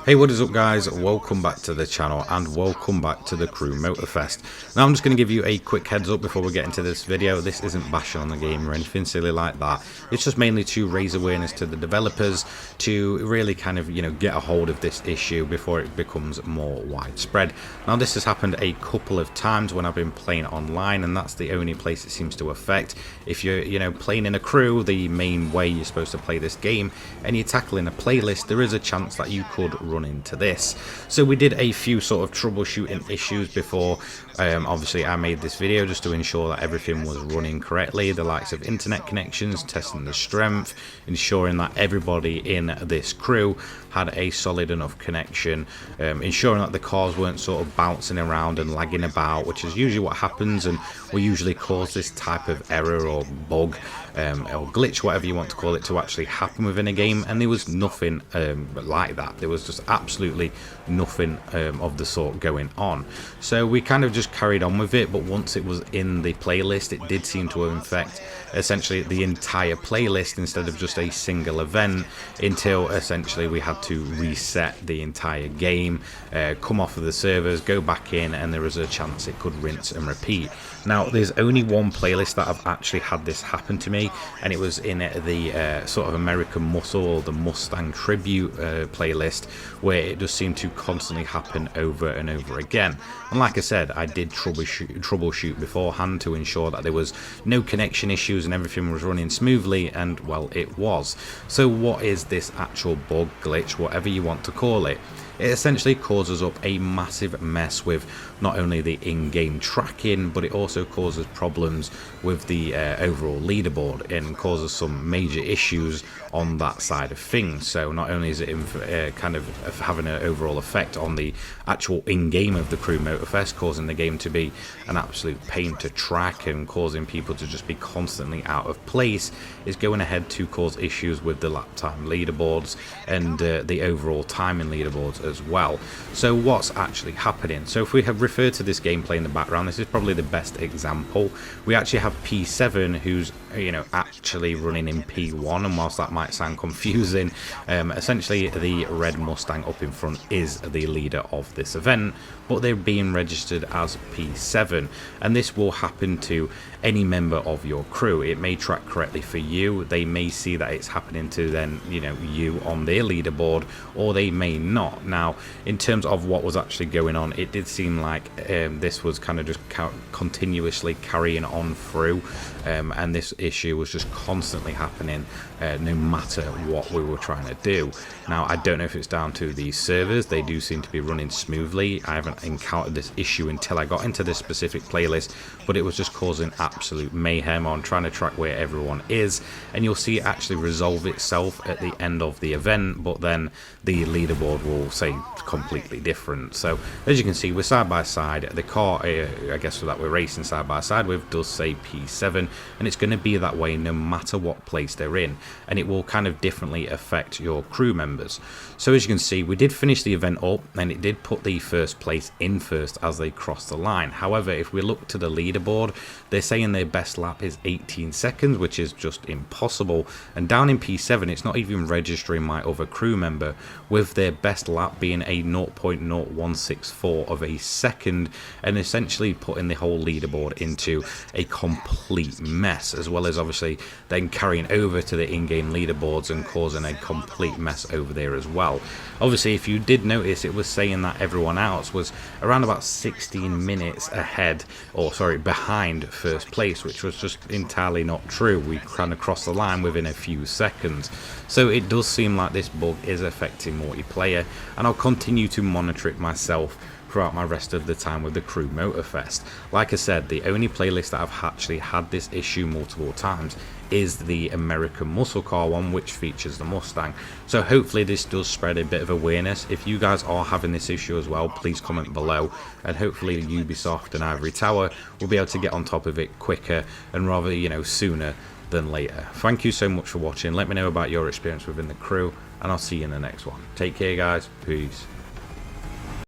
Hey, what is up guys, welcome back to the channel and welcome back to the Crew Motorfest. Now I'm just going to give you a quick heads up before we get into this video. This isn't bashing on the game or anything silly like that. It's just mainly to raise awareness to the developers to really kind of, get a hold of this issue before it becomes more widespread. Now this has happened a couple of times when I've been playing online, and that's the only place it seems to affect. If you're playing in a crew, the main way you're supposed to play this game, and you're tackling a playlist, there is a chance that you could run into this. So we did a few sort of troubleshooting issues before obviously I made this video, just to ensure that everything was running correctly, the likes of internet connections, testing the strength, ensuring that everybody in this crew had a solid enough connection, ensuring that the cars weren't sort of bouncing around and lagging about, which is usually what happens and will usually cause this type of error or bug or glitch, whatever you want to call it, to actually happen within a game. And there was nothing like that. There was just absolutely nothing of the sort going on. So we kind of just carried on with it, but once it was in the playlist, it did seem to infect essentially the entire playlist instead of just a single event, until essentially we had to reset the entire game, come off of the servers, go back in, and there was a chance it could rinse and repeat. Now there's only one playlist that I've actually had this happen to me, and it was in the sort of American Muscle or the Mustang Tribute playlist, where it just seemed to constantly happen over and over again. And like I said, I did troubleshoot beforehand to ensure that there was no connection issues and everything was running smoothly, and well, it was. So what is this actual bug, glitch, whatever you want to call it? It essentially causes up a massive mess with not only the in-game tracking, but it also causes problems with the overall leaderboard and causes some major issues on that side of things. So not only is it kind of having an overall effect on the actual in-game of the Crew Motorfest, causing the game to be an absolute pain to track and causing people to just be constantly out of place, is going ahead to cause issues with the lap time leaderboards and the overall timing leaderboards as well. So what's actually happening? So if we have referred to this gameplay in the background, this is probably the best example. We actually have P7 who's actually running in P1, and whilst that might sound confusing, essentially the red Mustang up in front is the leader of this event, but they're being registered as P7, and this will happen to any member of your crew. It may track correctly for you, they may see that it's happening to then you on their leaderboard, or they may not. Now in terms of what was actually going on, it did seem like this was kind of just continuously carrying on through, and this issue was just constantly happening no matter what we were trying to do. Now I don't know if it's down to the servers, they do seem to be running smoothly. I haven't encountered this issue until I got into this specific playlist, but it was just causing absolute mayhem on trying to track where everyone is, and you'll see it actually resolve itself at the end of the event, but then the leaderboard will say completely different. So as you can see, we're side by side. The car I guess that we're racing side by side with does say P7, and it's going to be that way no matter what place they're in, and it will kind of differently affect your crew members. So as you can see, we did finish the event up, and it did put the first place in first as they crossed the line. However, if we look to the leaderboard, they're saying their best lap is 18 seconds, which is just impossible. And down in P7, it's not even registering my other crew member, with their best lap being a 0.0164 of a second, and essentially putting the whole leaderboard into a complete mess, as well as obviously then carrying over to the in-game leaderboards and causing a complete mess over there as well. Obviously, if you did notice, it was saying that everyone else was around about 16 minutes ahead, or sorry, behind first place, which was just entirely not true. We kind of crossed the line within a few seconds. So it does seem like this bug is affecting multiplayer, and I'll continue to monitor it myself throughout my rest of the time with the Crew Motorfest. Like I said, the only playlist that I've actually had this issue multiple times is the American Muscle Car one, which features the Mustang. So hopefully this does spread a bit of awareness. If you guys are having this issue as well, please comment below, and hopefully Ubisoft and Ivory Tower will be able to get on top of it quicker, and rather sooner than later. Thank you so much for watching. Let me know about your experience within the crew, and I'll see you in the next one. Take care guys, peace.